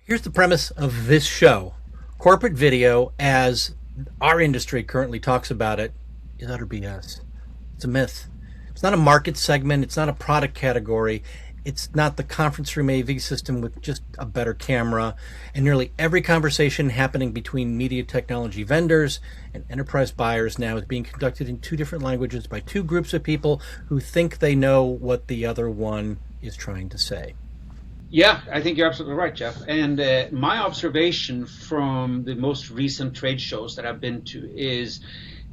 Here's the premise of this show. Corporate video, as our industry currently talks about it, is utter BS. It's a myth. It's not a market segment. It's not a product category. It's not the conference room AV system with just a better camera. And nearly every conversation happening between media technology vendors and enterprise buyers now is being conducted in two different languages by two groups of people who think they know what the other one is trying to say. Yeah, I think you're absolutely right, Jeff. And my observation from the most recent trade shows that I've been to is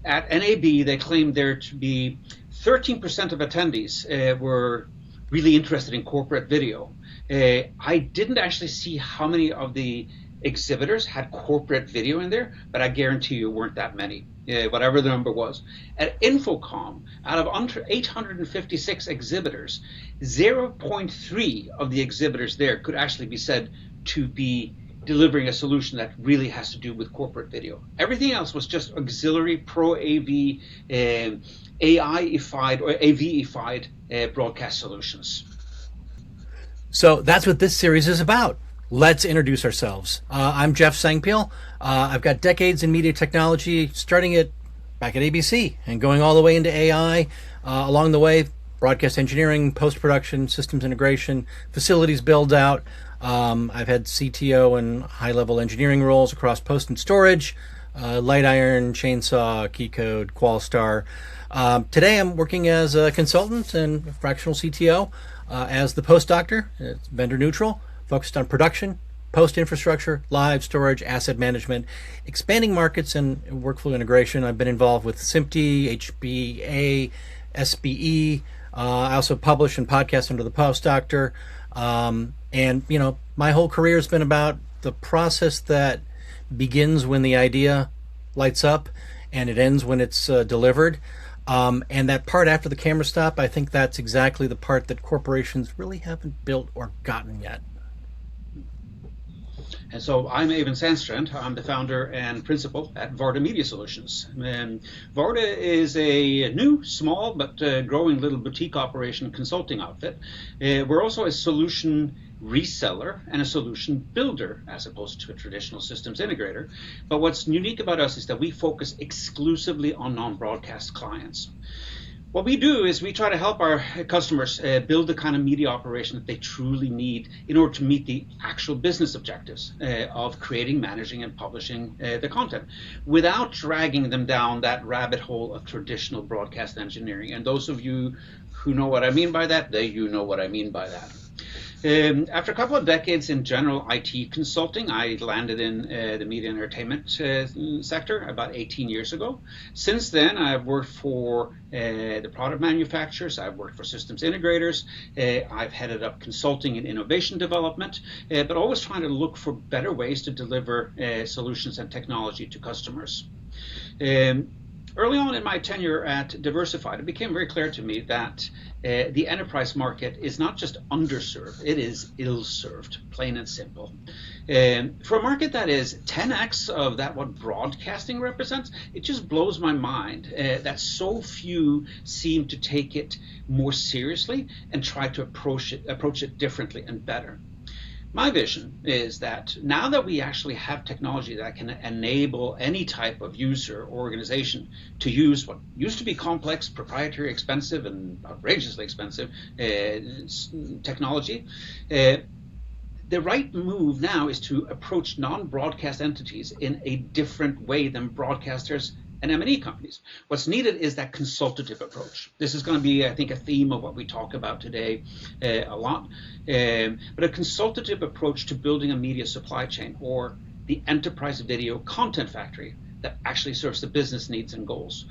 at NAB, they claimed there to be 13% of attendees were really interested in corporate video. I didn't actually see how many of the exhibitors had corporate video in there, but I guarantee you weren't that many, whatever the number was. At Infocom, out of 856 exhibitors, 0.3 of the exhibitors there could actually be said to be delivering a solution that really has to do with corporate video. Everything else was just auxiliary pro AV, AI-ified or AV-ified broadcast solutions. So that's what this series is about. Let's introduce ourselves. I'm Jeff Sengpiehl. I've got decades in media technology, starting it back at ABC and going all the way into AI. Along the way, broadcast engineering, post-production, systems integration, facilities build out. I've had CTO and high-level engineering roles across post and storage, light iron, chainsaw, key code, Qualstar. Today I'm working as a consultant and fractional CTO as ThePostDoctor. It's vendor neutral, focused on production, post infrastructure, live storage, asset management, expanding markets, and workflow integration. I've been involved with SMPTE, HBA, SBE. I also publish and podcast under ThePostDoctor. And, you know, my whole career has been about the process that begins when the idea lights up and it ends when it's delivered. And that part after the camera stop, I think that's exactly the part that corporations really haven't built or gotten yet. And so I'm Eivind Sandstrand. I'm the founder and principal at Varde Media Solutions. And Varde is a new, small, but growing little boutique operation consulting outfit. We're also a solution reseller and a solution builder as opposed to a traditional systems integrator. But what's unique about us is that we focus exclusively on non-broadcast clients. What we do is we try to help our customers build the kind of media operation that they truly need in order to meet the actual business objectives of creating, managing, and publishing the content without dragging them down that rabbit hole of traditional broadcast engineering. And those of you who know what I mean by that, you know what I mean by that. After a couple of decades in general IT consulting, I landed in the media and entertainment sector about 18 years ago. Since then, I've worked for the product manufacturers, I've worked for systems integrators, I've headed up consulting and innovation development, but always trying to look for better ways to deliver solutions and technology to customers. Early on in my tenure at Diversified, it became very clear to me that the enterprise market is not just underserved, it is ill-served, plain and simple. For a market that is 10x of that what broadcasting represents, it just blows my mind that so few seem to take it more seriously and try to approach it differently and better. My vision is that now that we actually have technology that can enable any type of user or organization to use what used to be complex, proprietary, expensive, and outrageously expensive technology, the right move now is to approach non-broadcast entities in a different way than broadcasters and M&E companies. What's needed is that consultative approach. This is going to be, I think, a theme of what we talk about today a lot. But a consultative approach to building a media supply chain or the enterprise video content factory that actually serves the business needs and goals.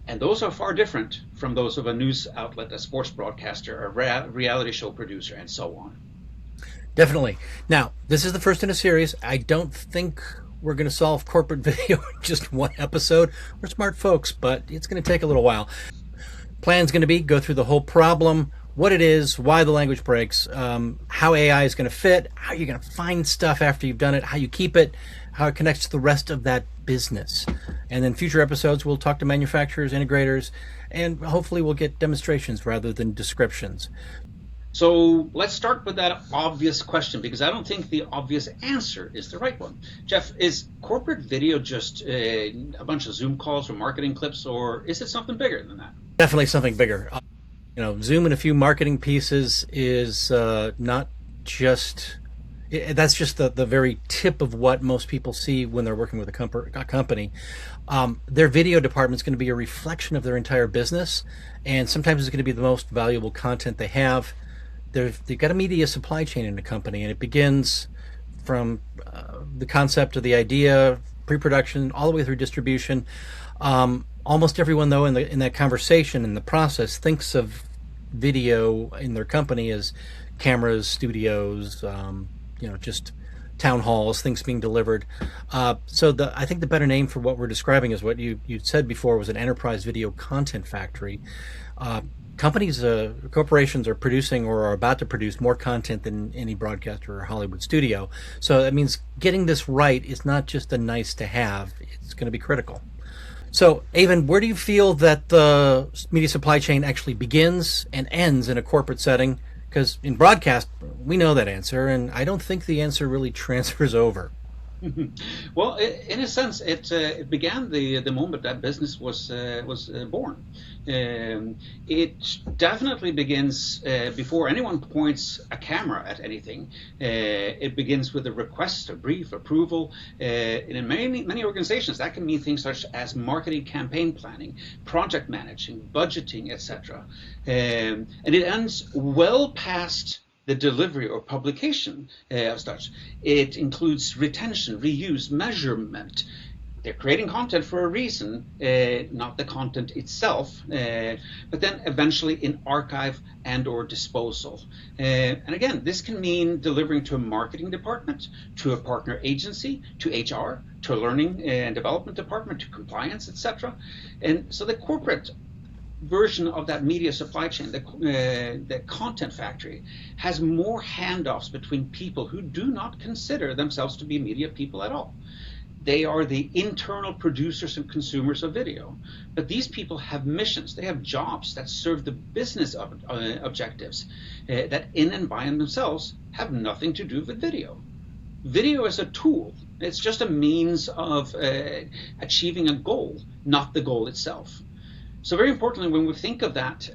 And those are far different from those of a news outlet, a sports broadcaster, a reality show producer, and so on. Definitely. Now, this is the first in a series. I don't think we're going to solve corporate video in just one episode. We're smart folks, but it's going to take a little while. Plan's going to be go through the whole problem, what it is, why the language breaks, how AI is going to fit, how you're going to find stuff after you've done it, how you keep it, how it connects to the rest of that business. And then future episodes, we'll talk to manufacturers, integrators, and hopefully we'll get demonstrations rather than descriptions. So let's start with that obvious question, because I don't think the obvious answer is the right one. Jeff, is corporate video just a bunch of Zoom calls or marketing clips, or is it something bigger than that? Definitely something bigger. Zoom and a few marketing pieces is not just that's just the very tip of what most people see when they're working with a company. Their video department is going to be a reflection of their entire business, and sometimes it's going to be the most valuable content they have. They've got a media supply chain in the company, and it begins from the concept of the idea, pre-production, all the way through distribution. Almost everyone, though, in that conversation, in the process, thinks of video in their company as cameras, studios, just town halls, things being delivered. I think the better name for what we're describing is what you said before was an enterprise video content factory. Corporations are producing or are about to produce more content than any broadcaster or Hollywood studio. So that means getting this right is not just a nice to have, it's going to be critical. So, Eivind, where do you feel that the media supply chain actually begins and ends in a corporate setting? Because in broadcast, we know that answer, and I don't think the answer really transfers over. Well, in a sense, it began the moment that business was born. It definitely begins before anyone points a camera at anything. It begins with a request, a brief, approval. And in many organizations, that can mean things such as marketing, campaign planning, project managing, budgeting, etc. And it ends well past the delivery or publication of such. It includes retention, reuse, measurement. They're creating content for a reason, not the content itself, but then eventually in archive and or disposal. And again, this can mean delivering to a marketing department, to a partner agency, to HR, to a learning and development department, to compliance, etc. And so the corporate version of that media supply chain, the content factory, has more handoffs between people who do not consider themselves to be media people at all. They are the internal producers and consumers of video. But these people have missions, they have jobs that serve the business objectives that in and by themselves have nothing to do with video. Video is a tool. It's just a means of achieving a goal, not the goal itself. So very importantly, when we think of that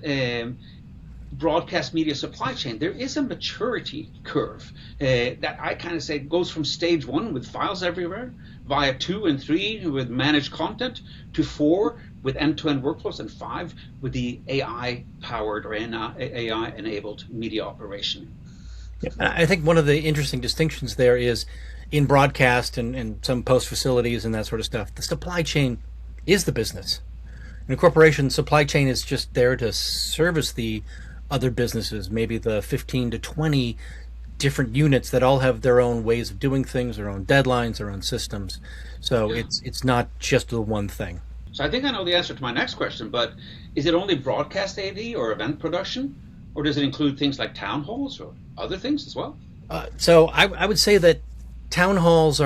broadcast media supply chain, there is a maturity curve that I kind of say goes from stage 1 with files everywhere, via 2 and 3 with managed content, to 4 with end-to-end workflows, and 5 with the AI-powered or AI-enabled media operation. Yeah. I think one of the interesting distinctions there is in broadcast and some post facilities and that sort of stuff, the supply chain is the business. In a corporation, supply chain is just there to service the other businesses, maybe the 15 to 20 different units that all have their own ways of doing things, their own deadlines, their own systems. So it's not just the one thing. So I think I know the answer to my next question, but is it only broadcast AV or event production? Or does it include things like town halls or other things as well? So I would say that town halls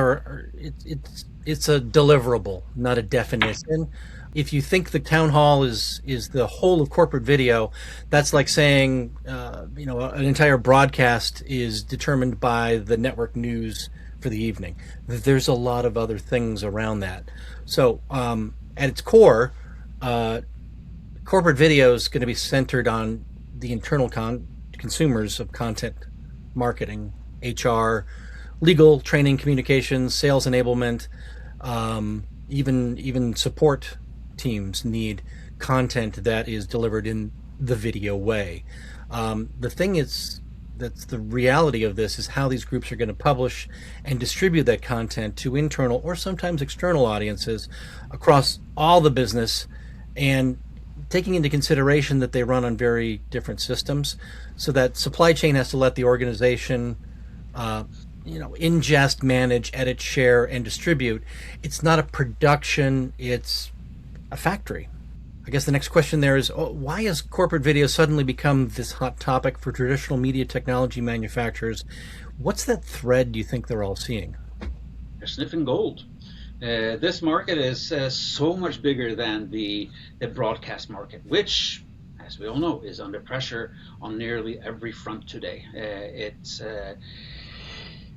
it's a deliverable, not a definition. If you think the town hall is the whole of corporate video, that's like saying an entire broadcast is determined by the network news for the evening. There's a lot of other things around that. So at its core, corporate video is going to be centered on the internal consumers of content, marketing, HR, legal, training, communications, sales enablement, even support teams need content that is delivered in the video way. The thing is, that's the reality of this, is how these groups are going to publish and distribute that content to internal or sometimes external audiences across all the business, and taking into consideration that they run on very different systems. So that supply chain has to let the organization ingest, manage, edit, share, and distribute. It's not a production, it's a factory. I guess the next question there is, why has corporate video suddenly become this hot topic for traditional media technology manufacturers? What's that thread do you think they're all seeing? They're sniffing gold. This market is so much bigger than the broadcast market, which as we all know, is under pressure on nearly every front today.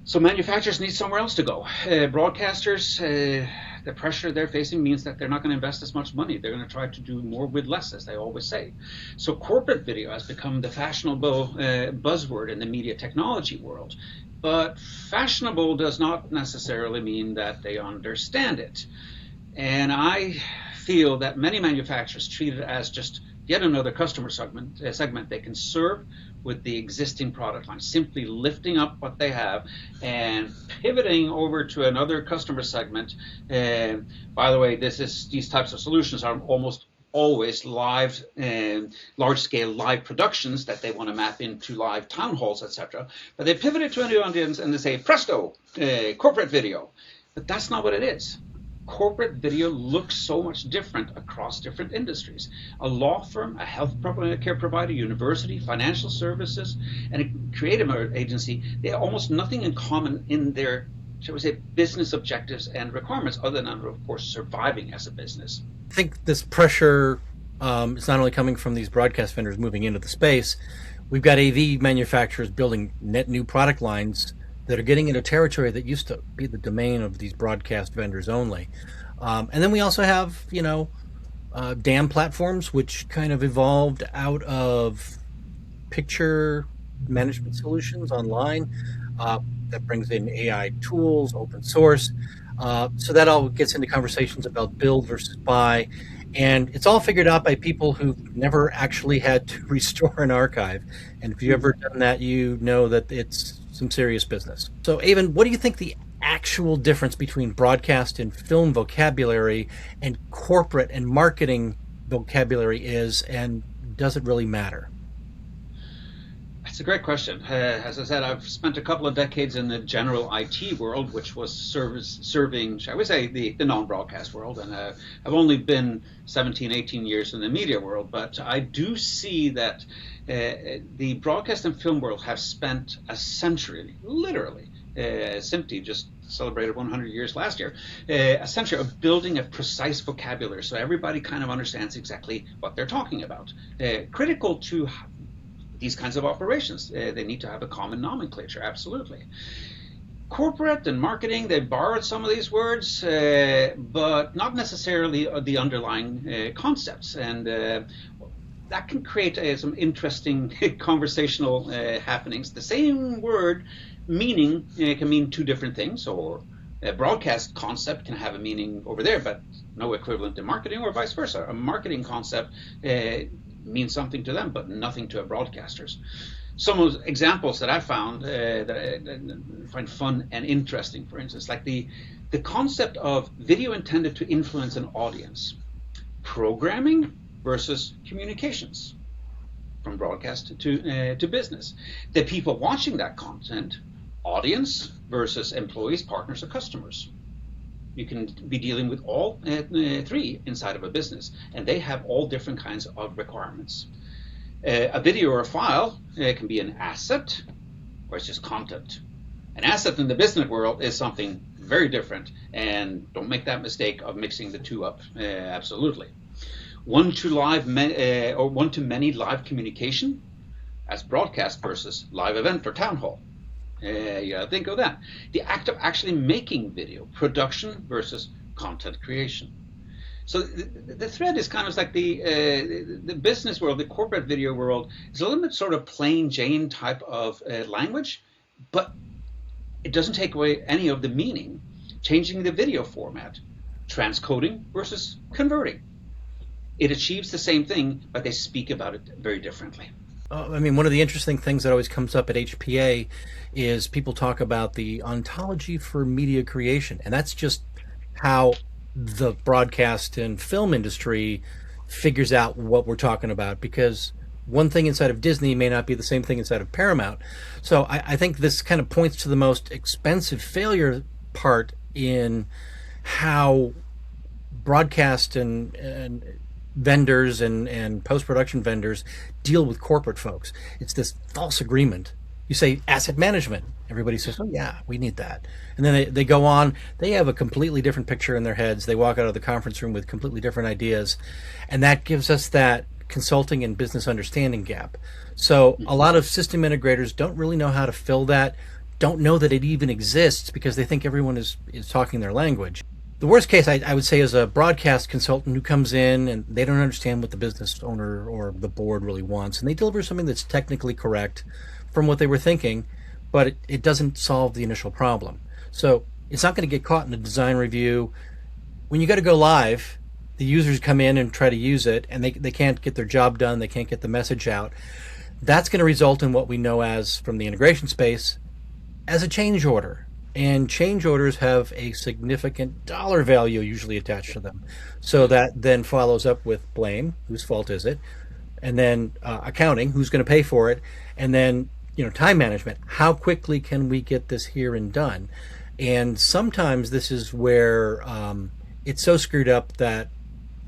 So manufacturers need somewhere else to go. Broadcasters, the pressure they're facing means that they're not going to invest as much money. They're going to try to do more with less, as they always say. So corporate video has become the fashionable buzzword in the media technology world. But fashionable does not necessarily mean that they understand it. And I feel that many manufacturers treat it as just yet another customer segment they can serve with the existing product line, simply lifting up what they have and pivoting over to another customer segment. By the way, these types of solutions are almost always live, large-scale live productions that they want to map into live town halls, etc. But they pivot it to a new audience and they say, presto, corporate video. But that's not what it is. Corporate video looks so much different across different industries. A law firm, a health care provider, university, financial services, and a creative agency, they have almost nothing in common in their, shall we say, business objectives and requirements, other than, of course, surviving as a business. I think this pressure is not only coming from these broadcast vendors moving into the space. We've got AV manufacturers building net new product lines that are getting into territory that used to be the domain of these broadcast vendors only. And then we also have, DAM platforms, which kind of evolved out of picture management solutions online. That brings in AI tools, open source. So that all gets into conversations about build versus buy. And it's all figured out by people who've never actually had to restore an archive. And if you've ever done that, you know that it's some serious business. So, Eivind, what do you think the actual difference between broadcast and film vocabulary and corporate and marketing vocabulary is, and does it really matter? That's a great question. As I said, I've spent a couple of decades in the general IT world, which was serving, shall we say, the non-broadcast world. And I've only been 17, 18 years in the media world. But I do see that the broadcast and film world have spent a century, literally, SMPTE just celebrated 100 years last year, a century of building a precise vocabulary so everybody kind of understands exactly what they're talking about. Critical to these kinds of operations. They need to have a common nomenclature, absolutely. Corporate and marketing, they borrowed some of these words, but not necessarily the underlying concepts. And that can create some interesting conversational happenings. The same word meaning can mean two different things, or a broadcast concept can have a meaning over there, but no equivalent in marketing, or vice versa. A marketing concept means something to them, but nothing to a broadcasters. Some of the examples that I found that I find fun and interesting, for instance, like the concept of video intended to influence an audience, programming versus communications, from broadcast to business. The people watching that content, audience versus employees, partners, or customers. You can be dealing with all three inside of a business, and they have all different kinds of requirements. A video or a file can be an asset, or it's just content. An asset in the business world is something very different, and don't make that mistake of mixing the two up. Absolutely. One-to-many live communication, as broadcast versus live event or town hall. Yeah, think of that. The act of actually making video, production versus content creation. So the thread is kind of like the business world, the corporate video world, is a little bit sort of plain Jane type of language, but it doesn't take away any of the meaning. Changing the video format, transcoding versus converting. It achieves the same thing, but they speak about it very differently. I mean, one of the interesting things that always comes up at HPA is people talk about the ontology for media creation. And that's just how the broadcast and film industry figures out what we're talking about, because one thing inside of Disney may not be the same thing inside of Paramount. So I think this kind of points to the most expensive failure part in how broadcast and vendors and post-production vendors deal with corporate folks. It's this false agreement. You say asset management, everybody says, oh yeah, we need that. And then they go on, they have a completely different picture in their heads. They walk out of the conference room with completely different ideas. And that gives us that consulting and business understanding gap. So a lot of system integrators don't really know how to fill that, don't know that it even exists because they think everyone is talking their language. The worst case, I would say, is a broadcast consultant who comes in and they don't understand what the business owner or the board really wants, and they deliver something that's technically correct from what they were thinking, but it doesn't solve the initial problem. So it's not going to get caught in a design review. When you got to go live, the users come in and try to use it, and they can't get their job done, they can't get the message out. That's going to result in what we know as, from the integration space, as a change order. And change orders have a significant dollar value usually attached to them. So that then follows up with blame, whose fault is it? And then accounting, who's going to pay for it? And then, time management. How quickly can we get this here and done? And sometimes this is where it's so screwed up that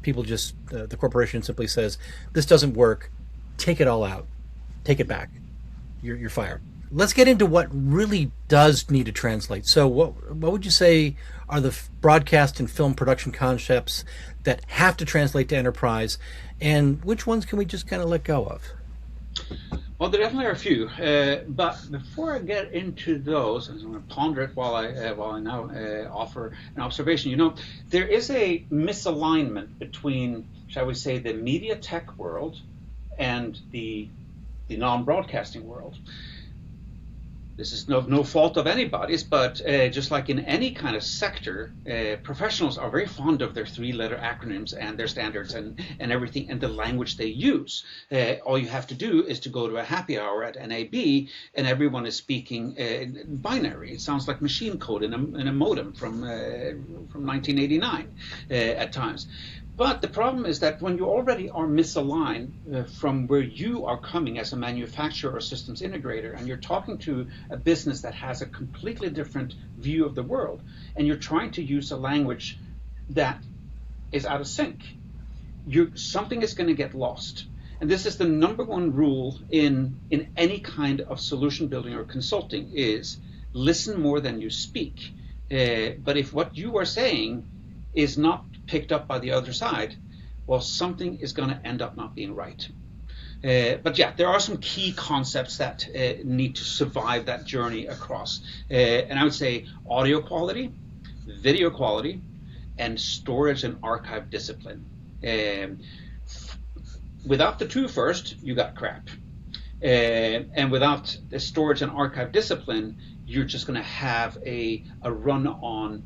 people just, the corporation simply says, this doesn't work, take it all out, take it back, you're fired. Let's get into what really does need to translate. So what would you say are the broadcast and film production concepts that have to translate to enterprise, and which ones can we just kind of let go of? Well, there definitely are a few, but before I get into those, I'm going to ponder it while I now offer an observation. There is a misalignment between, shall we say, the media tech world and the non-broadcasting world. This is no fault of anybody's, but just like in any kind of sector, professionals are very fond of their three-letter acronyms and their standards and everything and the language they use. All you have to do is to go to a happy hour at NAB and everyone is speaking binary. It sounds like machine code in a modem from 1989 at times. But the problem is that when you already are misaligned from where you are coming as a manufacturer or systems integrator, and you're talking to a business that has a completely different view of the world, and you're trying to use a language that is out of sync, something is going to get lost. And this is the number one rule in any kind of solution building or consulting is listen more than you speak. But if what you are saying is not picked up by the other side, well, something is going to end up not being right. But yeah, there are some key concepts that need to survive that journey across. And I would say audio quality, video quality, and storage and archive discipline. Without the two first, you got crap. And without the storage and archive discipline, you're just going to have a run-on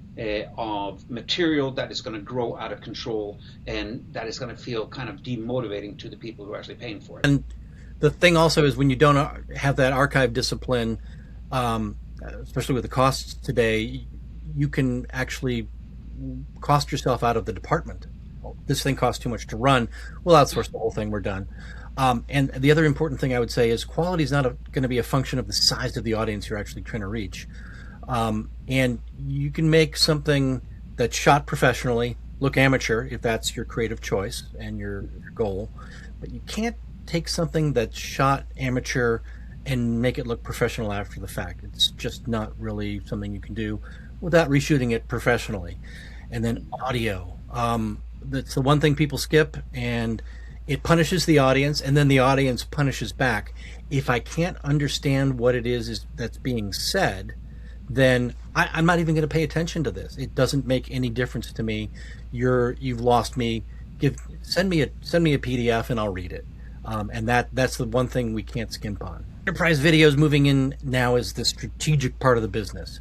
of material that is going to grow out of control, and that is going to feel kind of demotivating to the people who are actually paying for it. And the thing also is when you don't have that archive discipline, especially with the costs today, you can actually cost yourself out of the department. This thing costs too much to run. We'll outsource the whole thing. We're done. And the other important thing I would say is quality is not going to be a function of the size of the audience you're actually trying to reach. And you can make something that's shot professionally look amateur if that's your creative choice and your goal. But you can't take something that's shot amateur and make it look professional after the fact. It's just not really something you can do without reshooting it professionally. And then audio. That's the one thing people skip, and it punishes the audience, and then the audience punishes back. If I can't understand what it is that's being said, then I'm not even going to pay attention to this. It doesn't make any difference to me. You've lost me. Send me a PDF and I'll read it. And that's the one thing we can't skimp on. Enterprise video is moving in now as the strategic part of the business.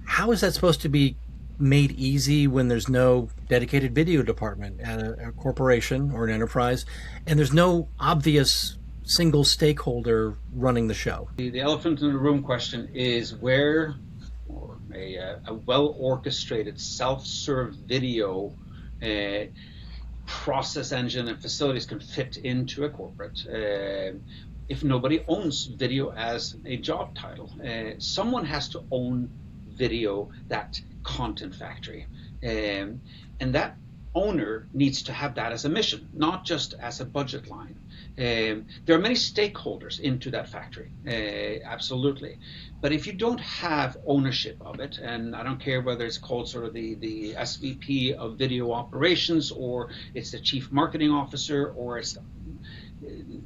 How is that supposed to be made easy when there's no dedicated video department at a corporation or an enterprise, and there's no obvious single stakeholder running the show? The elephant in the room question is where a well-orchestrated self-serve video process engine and facilities can fit into a corporate. If nobody owns video as a job title, someone has to own video, that content factory, and that owner needs to have that as a mission, not just as a budget line. There are many stakeholders into that factory, absolutely, but if you don't have ownership of it, and I don't care whether it's called sort of the SVP of video operations, or it's the chief marketing officer, or it's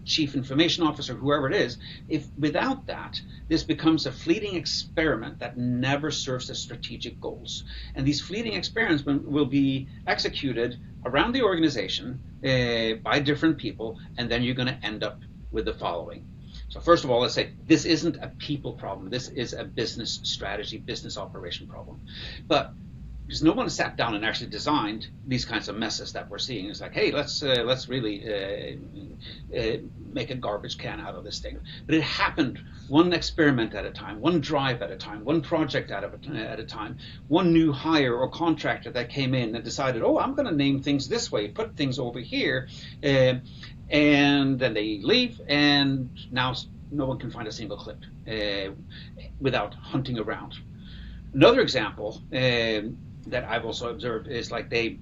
chief information officer, whoever it is. If without that, this becomes a fleeting experiment that never serves the strategic goals. And these fleeting experiments will be executed around the organization by different people, and then you're going to end up with the following. So first of all, let's say this isn't a people problem. This is a business strategy, business operation problem. But because no one sat down and actually designed these kinds of messes that we're seeing. It's like, hey, let's really make a garbage can out of this thing. But it happened one experiment at a time, one drive at a time, one project at a time, one new hire or contractor that came in and decided, oh, I'm going to name things this way, put things over here, and then they leave, and now no one can find a single clip without hunting around. Another example that I've also observed is like they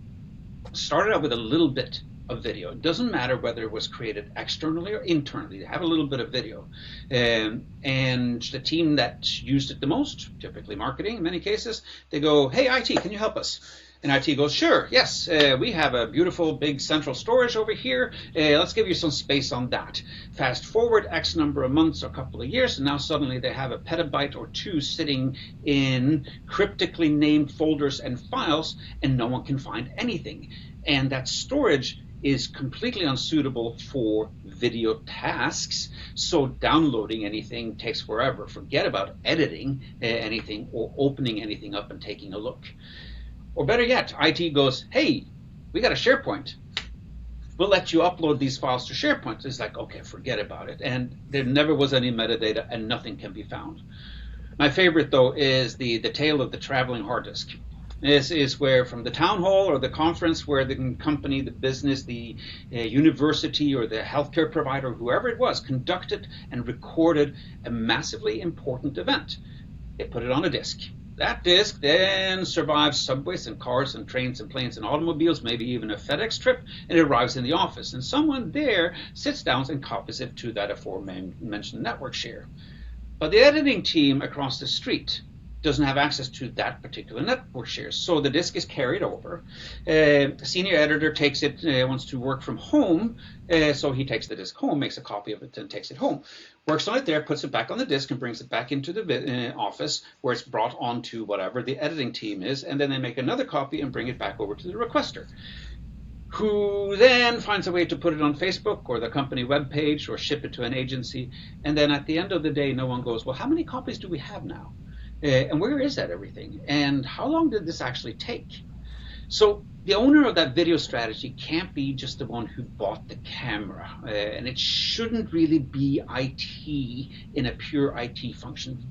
started out with a little bit of video. It doesn't matter whether it was created externally or internally. They have a little bit of video. And the team that used it the most, typically marketing in many cases, they go, hey, IT, can you help us? And IT goes, sure, yes, we have a beautiful big central storage over here. Let's give you some space on that. Fast forward X number of months or a couple of years, and now suddenly they have a petabyte or two sitting in cryptically named folders and files, and no one can find anything. And that storage is completely unsuitable for video tasks, so downloading anything takes forever. Forget about editing anything or opening anything up and taking a look. Or better yet, IT goes, hey, we got a SharePoint. We'll let you upload these files to SharePoint. It's like, okay, forget about it. And there never was any metadata and nothing can be found. My favorite, though, is the tale of the traveling hard disk. This is where from the town hall or the conference where the company, the business, the university or the healthcare provider, whoever it was, conducted and recorded a massively important event. They put it on a disk. That disk then survives subways and cars and trains and planes and automobiles, maybe even a FedEx trip, and it arrives in the office. And someone there sits down and copies it to that aforementioned network share. But the editing team across the street doesn't have access to that particular network share. So the disk is carried over. The senior editor takes it, wants to work from home, so he takes the disk home, makes a copy of it, and takes it home. Works on it there, puts it back on the disk, and brings it back into the office where it's brought onto whatever the editing team is, and then they make another copy and bring it back over to the requester, who then finds a way to put it on Facebook or the company webpage or ship it to an agency. And then at the end of the day, no one goes, well, how many copies do we have now? And where is that everything? And how long did this actually take? So the owner of that video strategy can't be just the one who bought the camera. And it shouldn't really be IT in a pure IT function.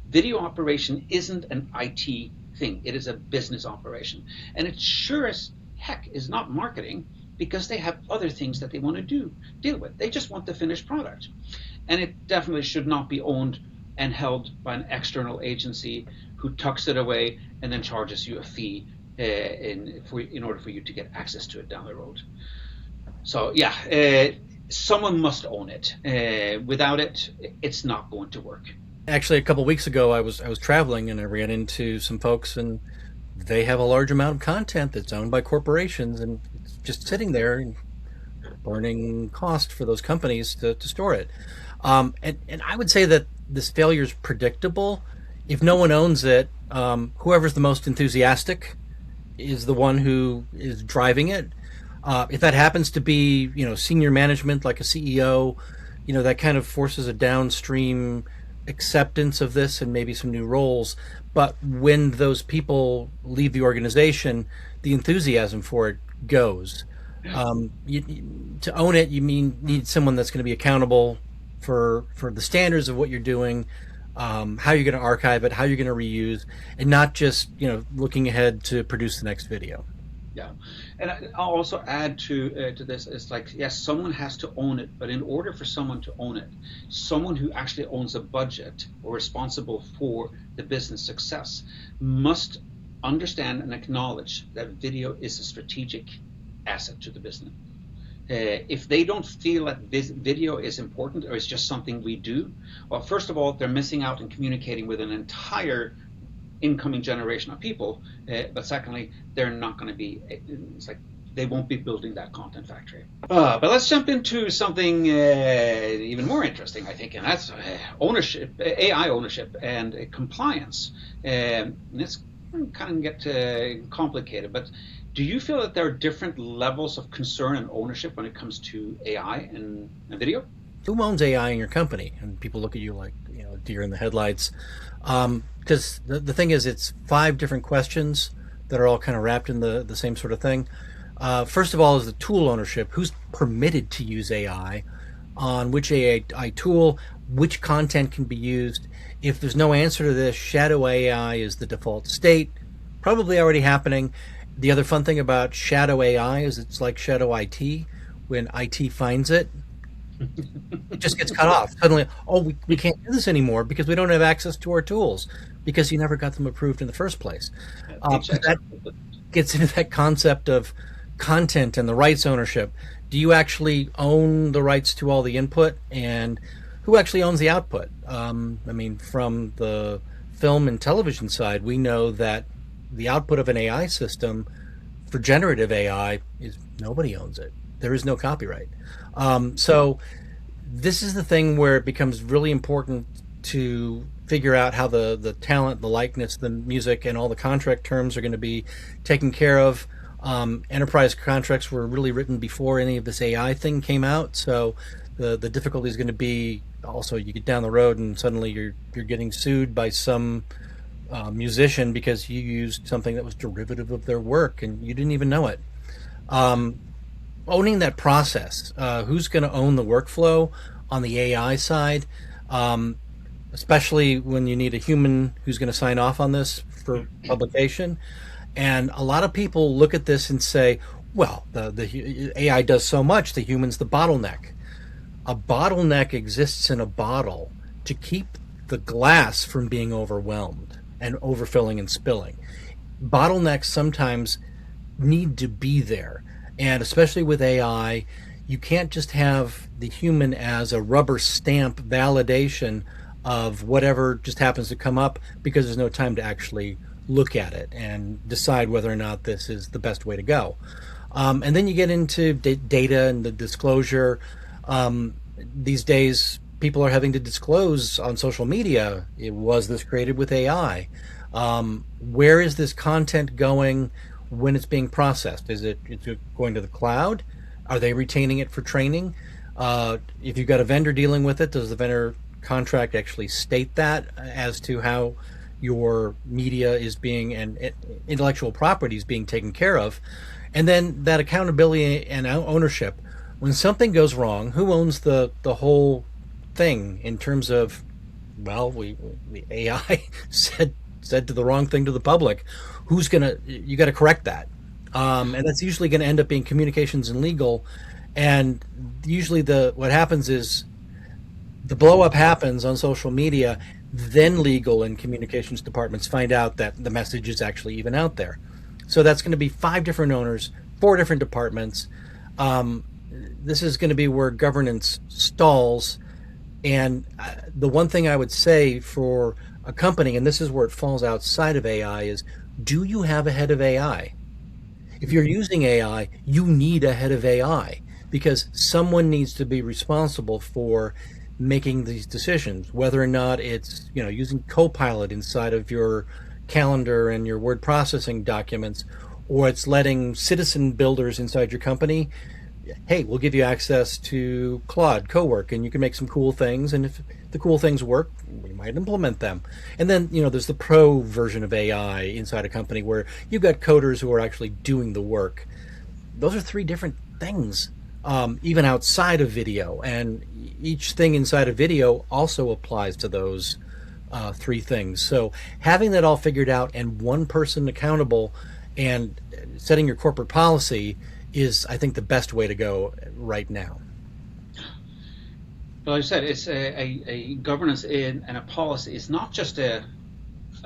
Video operation isn't an IT thing. It is a business operation. And it sure as heck is not marketing, because they have other things that they want to deal with. They just want the finished product. And it definitely should not be owned and held by an external agency who tucks it away and then charges you a fee in order for you to get access to it down the road. So yeah, someone must own it. Without it, it's not going to work. Actually, a couple of weeks ago, I was traveling and I ran into some folks, and they have a large amount of content that's owned by corporations, and it's just sitting there and burning cost for those companies to store it. And I would say that this failure is predictable. If no one owns it, whoever's the most enthusiastic is the one who is driving it. If that happens to be, senior management, like a CEO, that kind of forces a downstream acceptance of this and maybe some new roles. But when those people leave the organization, the enthusiasm for it goes. To own it, you need someone that's going to be accountable for the standards of what you're doing, how you're going to archive it, how you're going to reuse, and not just looking ahead to produce the next video. Yeah, and I'll also add to this. It's like, yes, someone has to own it, but in order for someone to own it, someone who actually owns a budget or responsible for the business success must understand and acknowledge that video is a strategic asset to the business. If they don't feel that this video is important or it's just something we do, well, first of all, they're missing out in communicating with an entire incoming generation of people. But secondly, they're not going to be, it's like they won't be building that content factory. But let's jump into something even more interesting, I think, and that's ownership, AI ownership, and compliance. And this can get complicated, but do you feel that there are different levels of concern and ownership when it comes to AI and video? Who owns AI in your company? And people look at you like, deer in the headlights. Because the thing is, it's five different questions that are all kind of wrapped in the same sort of thing. First of all, is the tool ownership. Who's permitted to use AI? On which AI tool? Which content can be used? If there's no answer to this, shadow AI is the default state, probably already happening. The other fun thing about shadow AI is it's like shadow IT. When IT finds it, it just gets cut off. Suddenly, oh, we can't do this anymore because we don't have access to our tools because you never got them approved in the first place. That gets into that concept of content and the rights ownership. Do you actually own the rights to all the input, and who actually owns the output? From the film and television side, we know that the output of an AI system for generative AI is nobody owns it. There is no copyright. So this is the thing where it becomes really important to figure out how the talent, the likeness, the music, and all the contract terms are going to be taken care of. Enterprise contracts were really written before any of this AI thing came out, so the difficulty is going to be also you get down the road and suddenly you're getting sued by some musician because you used something that was derivative of their work and you didn't even know it. Owning that process, who's going to own the workflow on the AI side, especially when you need a human who's going to sign off on this for publication. And a lot of people look at this and say, well, the AI does so much, the human's the bottleneck. A bottleneck exists in a bottle to keep the glass from being overwhelmed and overfilling and spilling. Bottlenecks sometimes need to be there. And especially with AI, you can't just have the human as a rubber stamp validation of whatever just happens to come up because there's no time to actually look at it and decide whether or not this is the best way to go. And then you get into data and the disclosure. These days, people are having to disclose on social media, was this created with AI? Where is this content going when it's being processed? Is it going to the cloud? Are they retaining it for training? If you've got a vendor dealing with it, does the vendor contract actually state that as to how your media is being and intellectual property is being taken care of? And then that accountability and ownership. When something goes wrong, who owns the whole thing in terms of, well, the AI said to the wrong thing to the public. You got to correct that. And that's usually going to end up being communications and legal. And usually what happens is the blow up happens on social media, then legal and communications departments find out that the message is actually even out there. So that's going to be 5 different owners, 4 different departments. This is going to be where governance stalls. And the one thing I would say for a company, and this is where it falls outside of AI, is do you have a head of AI? If you're using AI, you need a head of AI because someone needs to be responsible for making these decisions, whether or not it's using Copilot inside of your calendar and your word processing documents, or it's letting citizen builders inside your company, hey, we'll give you access to Claude Cowork and you can make some cool things, and if the cool things work, we might implement them. And then there's the pro version of AI inside a company where you've got coders who are actually doing the work. Those are 3 different things, even outside of video, and each thing inside of video also applies to those 3 things. So having that all figured out and one person accountable and setting your corporate policy is, I think, the best way to go right now. Well, as I said, it's a governance and a policy. It's not just a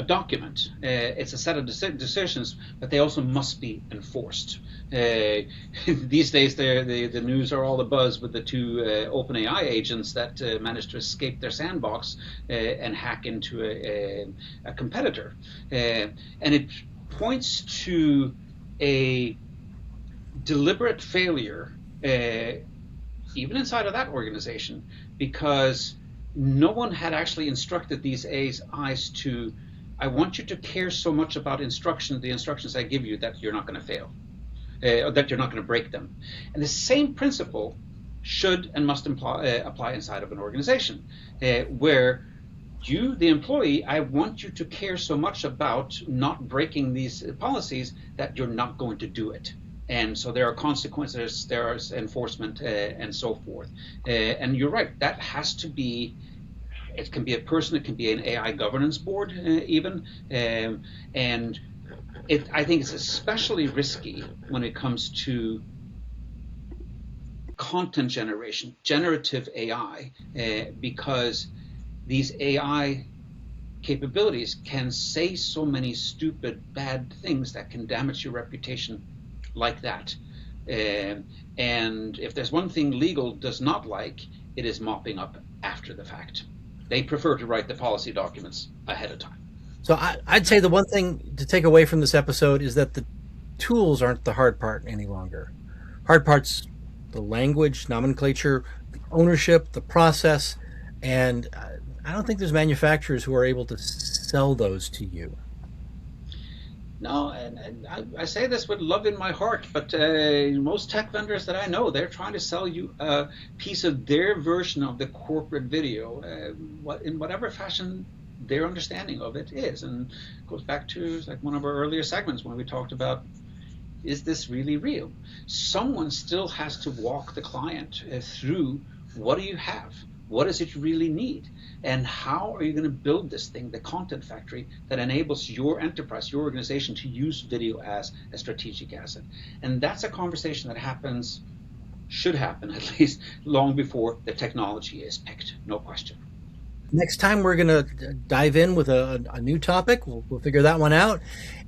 document. It's a set of decisions, but they also must be enforced. These days, the news are all the buzz with the 2 OpenAI agents that managed to escape their sandbox and hack into a competitor. And it points to a deliberate failure, even inside of that organization, because no one had actually instructed these AIs to, I want you to care so much about the instructions I give you, that you're not going to fail, or that you're not going to break them. And the same principle should and must apply inside of an organization, where you, the employee, I want you to care so much about not breaking these policies that you're not going to do it. And so there are consequences, there is enforcement, and so forth. And you're right, that has to be, it can be a person, it can be an AI governance board, even. And I think it's especially risky when it comes to content generation, generative AI, because these AI capabilities can say so many stupid, bad things that can damage your reputation like that. And if there's one thing legal does not like, it is mopping up after the fact. They prefer to write the policy documents ahead of time. So I'd say the one thing to take away from this episode is that the tools aren't the hard part any longer. Hard part's the language, nomenclature, the ownership, the process, and I don't think there's manufacturers who are able to sell those to you. No, and I say this with love in my heart, but most tech vendors that I know, they're trying to sell you a piece of their version of the corporate video, in whatever fashion their understanding of it is. And it goes back to like one of our earlier segments when we talked about, is this really real? Someone still has to walk the client through, what do you have? What does it really need? And how are you going to build this thing, the content factory, that enables your enterprise, your organization, to use video as a strategic asset? And that's a conversation that should happen at least long before the technology is picked, no question. Next time we're going to dive in with a new topic. We'll figure that one out.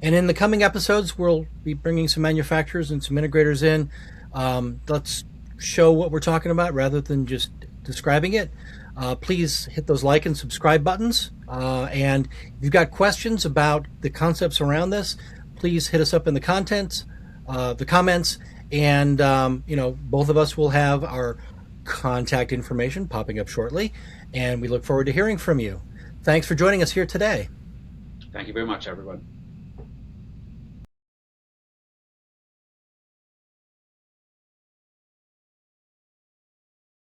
And in the coming episodes, we'll be bringing some manufacturers and some integrators in. Let's show what we're talking about rather than just describing it. Please hit those like and subscribe buttons. And if you've got questions about the concepts around this, please hit us up in the comments. And, both of us will have our contact information popping up shortly. And we look forward to hearing from you. Thanks for joining us here today. Thank you very much, everyone.